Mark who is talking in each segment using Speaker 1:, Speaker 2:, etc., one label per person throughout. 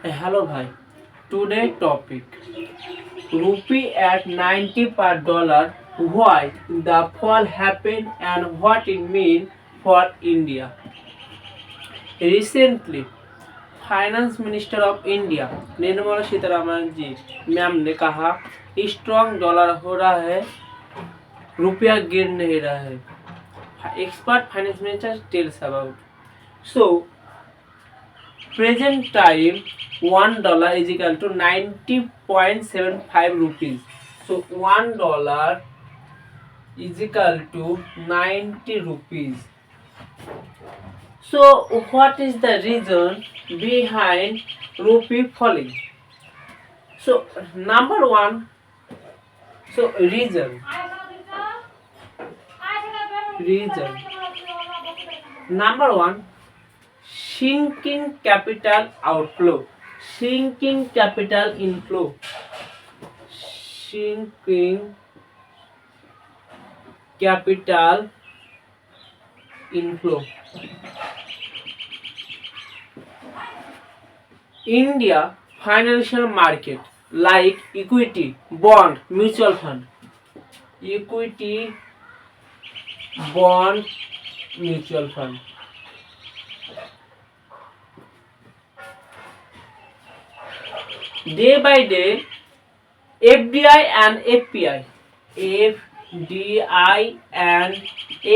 Speaker 1: Hello, bhai. Today topic: Rupee at 90 per dollar. Why the fall happened and what it means for India. Recently, finance minister of India Nirmala Sitharaman ji ma'am ने कहा strong dollar हो रहा है, रुपया गिर नहीं रहा है. Expert finance minister tells about. So present time $1 is equal to 90.75 rupees. So $1 is equal to 90 rupees. So what is the reason behind rupee falling? So number one, so reason number one, shrinking capital outflow, shrinking capital inflow, shrinking capital inflow. India financial market like equity, bond, mutual fund, equity, bond, mutual fund. Day by day, FDI and FPI, FDI and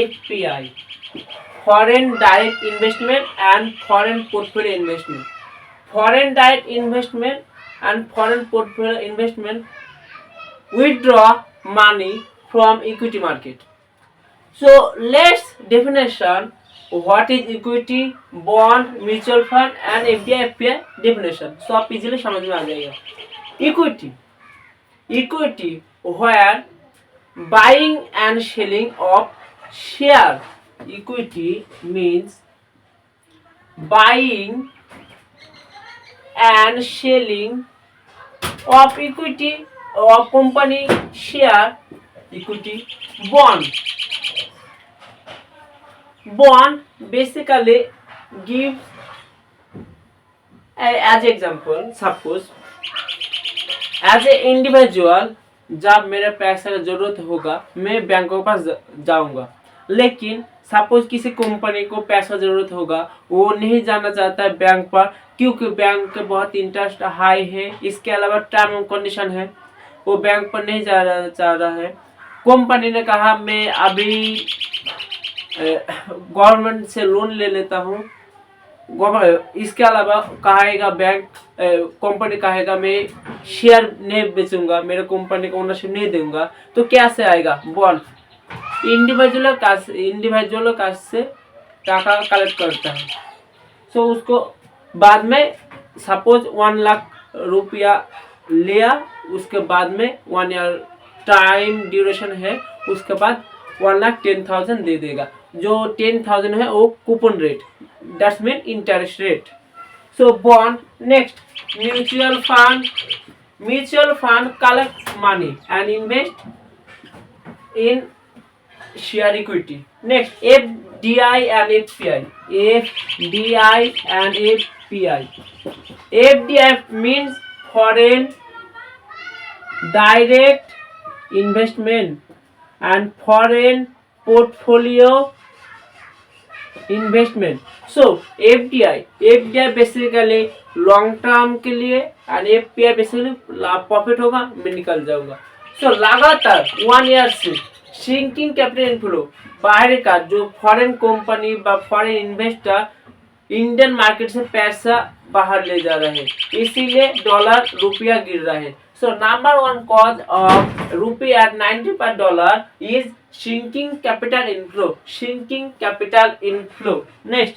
Speaker 1: FPI, foreign direct investment and foreign portfolio investment. Foreign direct investment and foreign portfolio investment withdraw money from equity market. So let's definition what is equity, bond, mutual fund and FDI FPI definition. So आप easily समझ में आ जाएगा. Equity, equity where buying and selling of share. Equity means buying and selling of equity of company share. Equity. Bond basically gives as example, suppose as a individual जब मेरे पैसे का जरूरत होगा मैं बैंकों के पास जाऊंगा, लेकिन सपोज किसी कंपनी को पैसा जरूरत होगा, वो नहीं जाना चाहता है बैंक पर क्योंकि बैंक के बहुत इंटरेस्ट हाई है, इसके अलावा टर्म एंड कंडीशन है, वो बैंक पर नहीं चाह रहा है. कंपनी ने कहा मैं अभी गवर्नमेंट से लोन ले लेता हूँ, इसके अलावा कहेगा बैंक कंपनी कहेगा मैं शेयर नहीं बेचूंगा, मेरे कंपनी को ओनरशिप नहीं दूंगा, तो कैसे आएगा बॉन्ड. इंडिविजुअल काश से टाका कलेक्ट करता है. सो उसको बाद में सपोज 1 लाख रुपया लिया, उसके बाद में 1 ईयर टाइम ड्यूरेशन है, उसके बाद 1,10,000 दे देगा. जो 10,000 है वो coupon rate, that's mean interest rate. So bond. Next mutual fund collect money and invest in share equity. Next FDI and FPI. FDI and FPI. FDI means foreign direct investment and foreign portfolio investment. So FDI basically long term के लिए और FPI basically profit होगा मैं निकल जाऊंगा. सो लगातार 1 year से shrinking capital inflow, बाहर का जो फॉरेन कंपनी व फॉरेन इन्वेस्टर इंडियन मार्केट से पैसा बाहर ले जा रहे हैं, इसीलिए डॉलर रुपया गिर रहा है. So number one cause of rupee at 90 per dollar is shrinking capital inflow. Shrinking capital inflow. Next,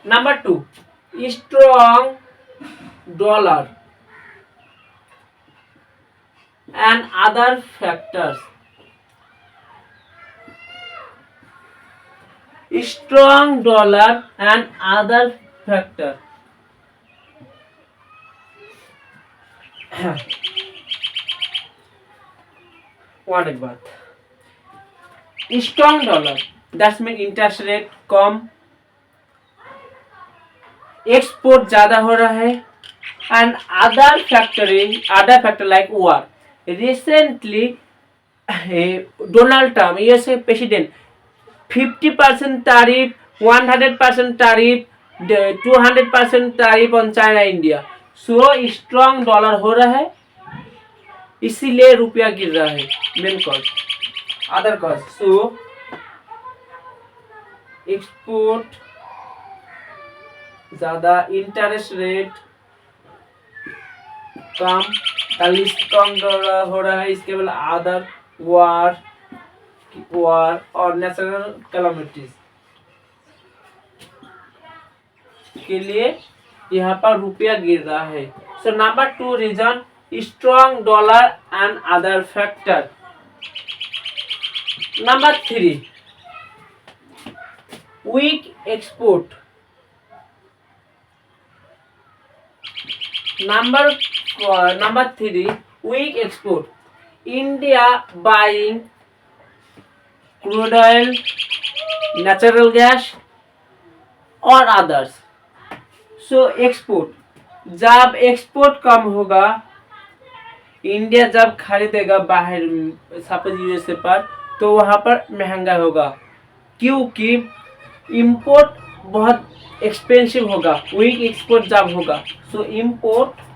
Speaker 1: number two, strong dollar and other factors. Strong dollar and other factor. एक बात, strong dollar that's mean interest rate come, export ज़्यादा हो रहा है and other factor like war. Recently, Donald Trump, USA President, 50% tariff, 100% tariff, 200% tariff on China India. So strong dollar हो रहा है, इसीलिए रुपया गिर रहा है. Main cause. Other cause, so export ज़्यादा, इंटरेस्ट रेट कम, ताकि स्ट्रॉन्ग डॉलर हो रहा है. इसके बाद अदर वार और नेचुरल कैलामिटीज के लिए यहाँ पर रुपया गिर रहा है. So number 2 reason, strong dollar and other factor. Number 3 weak export. Number 3 weak export. India buying crude oil, natural gas और others. So export, जब एक्सपोर्ट कम होगा, इंडिया जब खरीदेगा बाहर सपोज यूएसए पर, तो वहाँ पर महंगा होगा क्योंकि इंपोर्ट बहुत एक्सपेंसिव होगा. वीक एक्सपोर्ट जब होगा, सो इंपोर्ट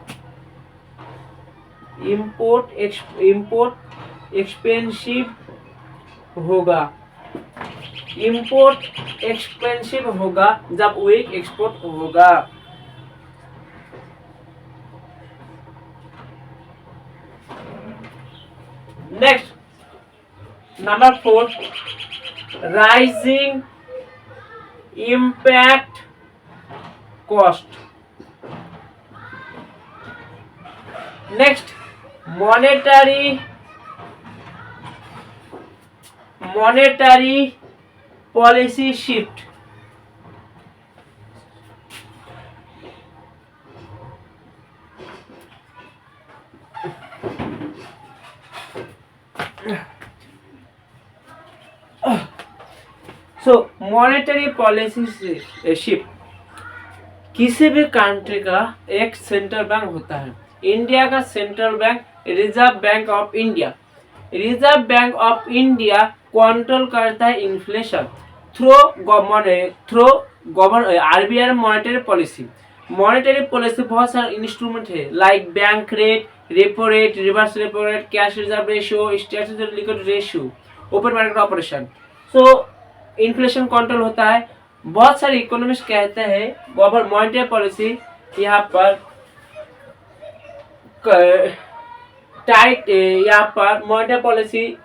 Speaker 1: एक्सपेंसिव होगा. इंपोर्ट एक्सपेंसिव होगा जब वीक एक्सपोर्ट होगा. Next number 4 rising impact cost. Next monetary policy shift. So monetary policy shift, किसी भी कंट्री का एक सेंट्रल बैंक होता है. इंडिया का central bank reserve bank of India. Reserve bank of India control करता है inflation through RBI monetary policy. Monetary policy बहुत सारे इंस्ट्रूमेंट है like bank rate, repo rate, reverse repo rate, cash reserve ratio, statutory liquidity ratio, open market operation. सो inflation control होता है. बहुत सारे economist कहते हैं मॉनेटरी पॉलिसी यहाँ पर टाइट, यहाँ पर मॉनेटरी पॉलिसी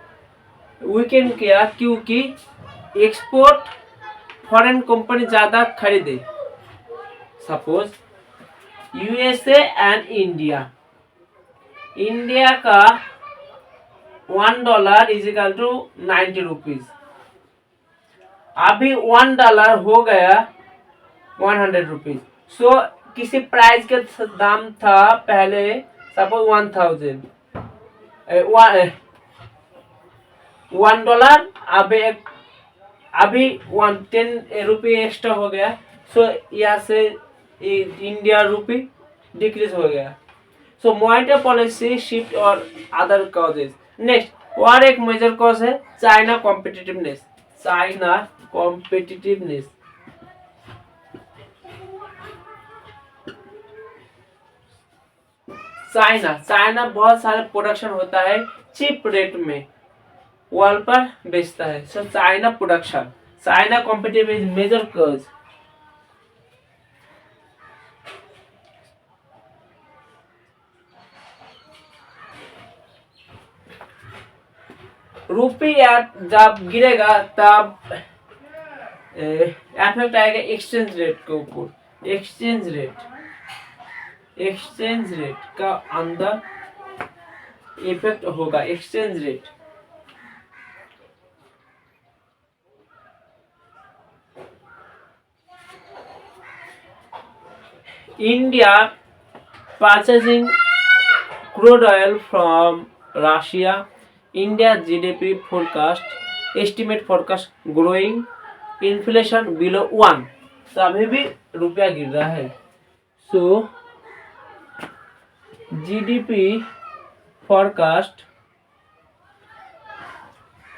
Speaker 1: वीकेंड किया क्योंकि एक्सपोर्ट फॉरेन कंपनी ज़्यादा खरीदे. सपोज यूएसए एंड इंडिया का $1 इज इक्वल टू 90 रुपीज. अभी $1 हो गया 100 रुपीज. सो किसी प्राइस का दाम था पहले सपोज $1,000, $1, अभी 10 रुपये एक्स्ट्रा हो गया. सो यहाँ से इंडिया रुपी डिक्रीज हो गया. सो मॉनेटरी पॉलिसी शिफ्ट और अदर कॉजेज. नेक्स्ट और एक मेजर कॉज है चाइना कॉम्पिटिटिवनेस. चाइना बहुत सारे प्रोडक्शन होता है चीप रेट में वर्ल्ड पर बेचता है. So China production, China competitive is major cause. रुपया जब गिरेगा तब इफेक्ट आएगा एक्सचेंज रेट के ऊपर. एक्सचेंज रेट का अंदर इफेक्ट होगा. Exchange rate India purchasing crude oil from Russia. India GDP forecast growing, inflation below 1. तो अभी भी रुपया गिर रहा है। सो GDP forecast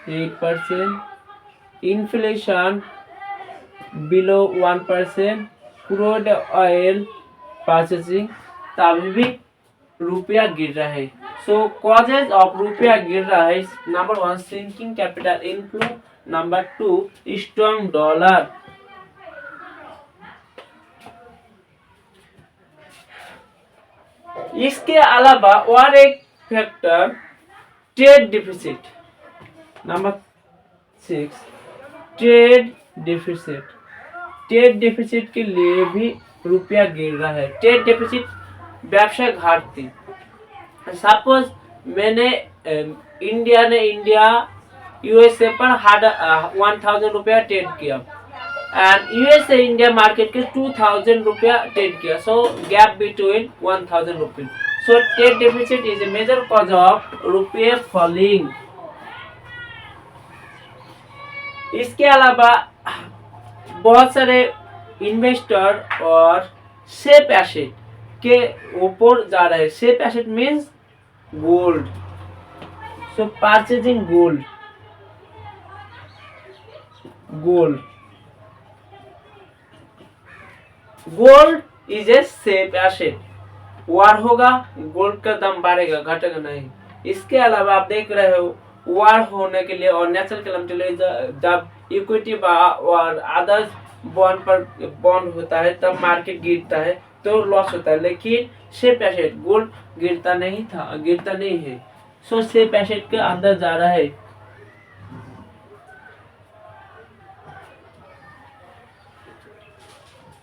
Speaker 1: 8%, inflation below 1%, crude oil purchasing, तभी भी रुपया गिर रहा है। सो कॉजेज ऑफ रुपया गिर रहा है, number 1 sinking capital inflow, number 2 strong dollar, इसके अलावा और एक factor trade deficit, number 6 trade deficit, trade deficit के लिए भी रुपया गिर रहा है। ट्रेड डिफिसिट व्यवसाय घाटती, सपोज मैंने इंडिया यूएसए पर 1000 रुपया ट्रेड किया एंड यूएसए इंडिया मार्केट के 2000 रुपया ट्रेड किया, सो gap between 1000 rupees. So trade deficit is a major cause of रुपये फॉलिंग। इसके अलावा बहुत सारे इन्वेस्टर और सेफ एसेट के ऊपर जा रहे हैं। Safe asset means gold, so purchasing gold, gold is a safe asset. War होगा, गोल्ड का दाम बढ़ेगा, घटेगा नहीं। इसके अलावा आप देख रहे हो वार होने के लिए और नेचुरल कैलेमिटी जब इक्विटी और अदर्स बॉन्ड होता है तब मार्केट गिरता है तो लॉस होता है, लेकिन सेफ एसेट गोल्ड गिरता नहीं है। सो सेफ एसेट के अंदर जा रहा है।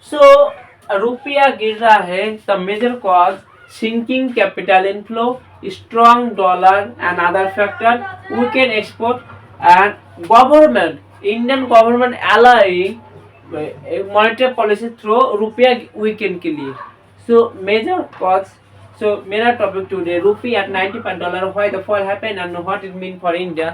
Speaker 1: सो रुपया गिर रहा है, the major cause sinking capital inflow, strong dollar and other factor, weakened export and government, Indian government allowing monetary policy through रुपया weaken के लिए। So major cause, so मेरा topic today rupee at $90 why the fall happened and what it mean for India।